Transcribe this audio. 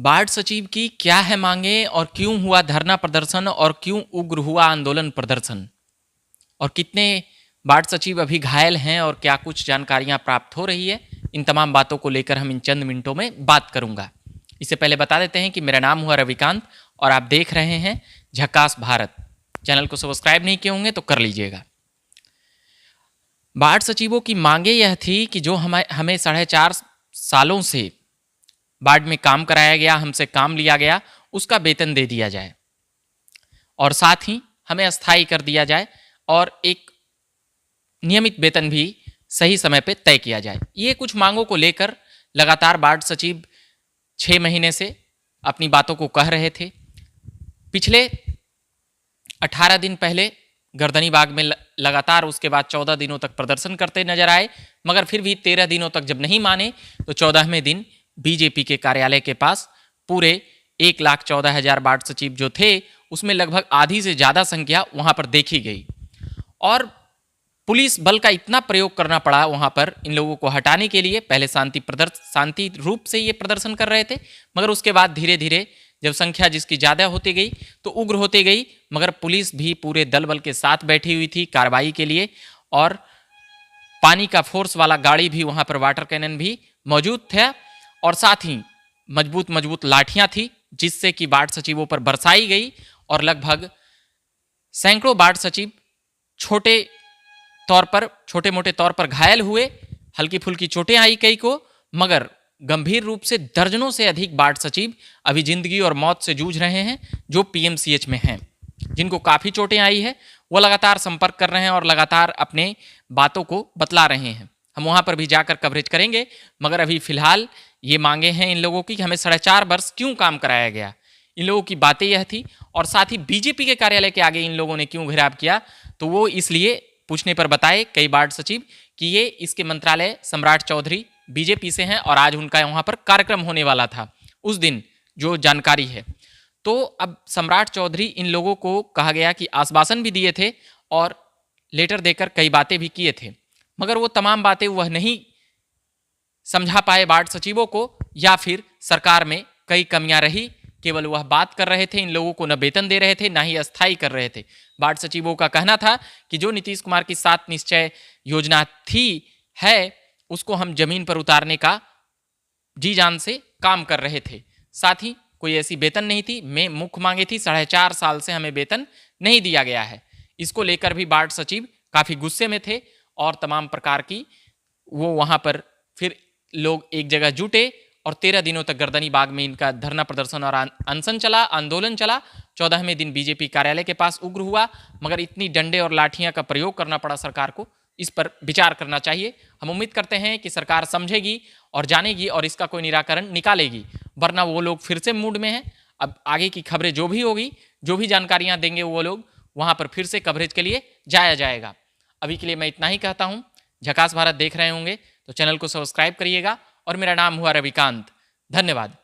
बाढ़ सचिव की क्या है मांगे और क्यों हुआ धरना प्रदर्शन और क्यों उग्र हुआ आंदोलन प्रदर्शन, और कितने बाढ़ सचिव अभी घायल हैं और क्या कुछ जानकारियां प्राप्त हो रही है, इन तमाम बातों को लेकर हम इन चंद मिनटों में बात करूंगा। इससे पहले बता देते हैं कि मेरा नाम हुआ रविकांत और आप देख रहे हैं झकास भारत। चैनल को सब्सक्राइब नहीं किए होंगे तो कर लीजिएगा। बाढ़ सचिवों की मांगे यह थी कि जो हमें 4.5 सालों से बाढ़ में काम कराया गया, हमसे काम लिया गया, उसका वेतन दे दिया जाए और साथ ही हमें अस्थायी कर दिया जाए और एक नियमित वेतन भी सही समय पर तय किया जाए। ये कुछ मांगों को लेकर लगातार बाढ़ सचिव 6 महीने से अपनी बातों को कह रहे थे। पिछले 18 दिन पहले गर्दनी बाग में लगातार, उसके बाद 14 दिनों तक प्रदर्शन करते नजर आए, मगर फिर भी 13 दिनों तक जब नहीं माने तो 14वें दिन बीजेपी के कार्यालय के पास पूरे 1,14,000 बाढ़ सचिव जो थे उसमें लगभग आधी से ज़्यादा संख्या वहाँ पर देखी गई और पुलिस बल का इतना प्रयोग करना पड़ा वहाँ पर इन लोगों को हटाने के लिए। पहले शांति रूप से ये प्रदर्शन कर रहे थे, मगर उसके बाद धीरे धीरे जब संख्या जिसकी ज़्यादा होती गई तो उग्र होती गई, मगर पुलिस भी पूरे दल बल के साथ बैठी हुई थी कार्रवाई के लिए और पानी का फोर्स वाला गाड़ी भी वहाँ पर, वाटर कैनन भी मौजूद था और साथ ही मजबूत मजबूत लाठियाँ थी जिससे कि बाढ़ सचिवों पर बरसाई गई और लगभग सैकड़ों बाढ़ सचिव छोटे मोटे तौर पर घायल हुए, हल्की फुल्की चोटें आई कई को, मगर गंभीर रूप से दर्जनों से अधिक बाढ़ सचिव अभी जिंदगी और मौत से जूझ रहे हैं जो पीएमसीएच में हैं। जिनको काफ़ी चोटें आई है वो लगातार संपर्क कर रहे हैं और लगातार अपने बातों को बतला रहे हैं। हम वहाँ पर भी जाकर कवरेज करेंगे, मगर अभी फिलहाल ये मांगे हैं इन लोगों की कि हमें 4.5 वर्ष क्यों काम कराया गया। इन लोगों की बातें यह थी और साथ ही बीजेपी के कार्यालय के आगे इन लोगों ने क्यों घेराव किया, तो वो इसलिए पूछने पर बताए कई बाढ़ सचिव कि ये इसके मंत्रालय सम्राट चौधरी बीजेपी से हैं और आज उनका वहाँ पर कार्यक्रम होने वाला था उस दिन, जो जानकारी है। तो अब सम्राट चौधरी इन लोगों को कहा गया कि आश्वासन भी दिए थे और लेटर देकर कई बातें भी किए थे, मगर वो तमाम बातें वह नहीं समझा पाए बाढ़ सचिवों को, या फिर सरकार में कई कमियां रही। केवल वह बात कर रहे थे, इन लोगों को न वेतन दे रहे थे ना ही अस्थायी कर रहे थे। बाढ़ सचिवों का कहना था कि जो नीतीश कुमार की 7 निश्चय योजना है उसको हम जमीन पर उतारने का जी जान से काम कर रहे थे। साथ ही कोई ऐसी वेतन नहीं थी, मैं मुख्य मांगे थी 4.5 साल से हमें वेतन नहीं दिया गया है। इसको लेकर भी बाढ़ सचिव काफ़ी गुस्से में थे और तमाम प्रकार की वो वहाँ पर फिर लोग एक जगह जुटे और 13 दिनों तक गर्दनी बाग में इनका धरना प्रदर्शन और अनशन चला, आंदोलन चला। 14वें दिन बीजेपी कार्यालय के पास उग्र हुआ, मगर इतनी डंडे और लाठियां का प्रयोग करना पड़ा सरकार को, इस पर विचार करना चाहिए। हम उम्मीद करते हैं कि सरकार समझेगी और जानेगी और इसका कोई निराकरण निकालेगी, वरना वो लोग फिर से मूड में हैं। अब आगे की खबरें जो भी होगी, जो भी जानकारियां देंगे वो लोग, वहां पर फिर से कवरेज के लिए जाया जाएगा। अभी के लिए मैं इतना ही कहता हूँ। झकास भारत देख रहे होंगे तो चैनल को सब्सक्राइब करिएगा और मेरा नाम हुआ रविकांत। धन्यवाद।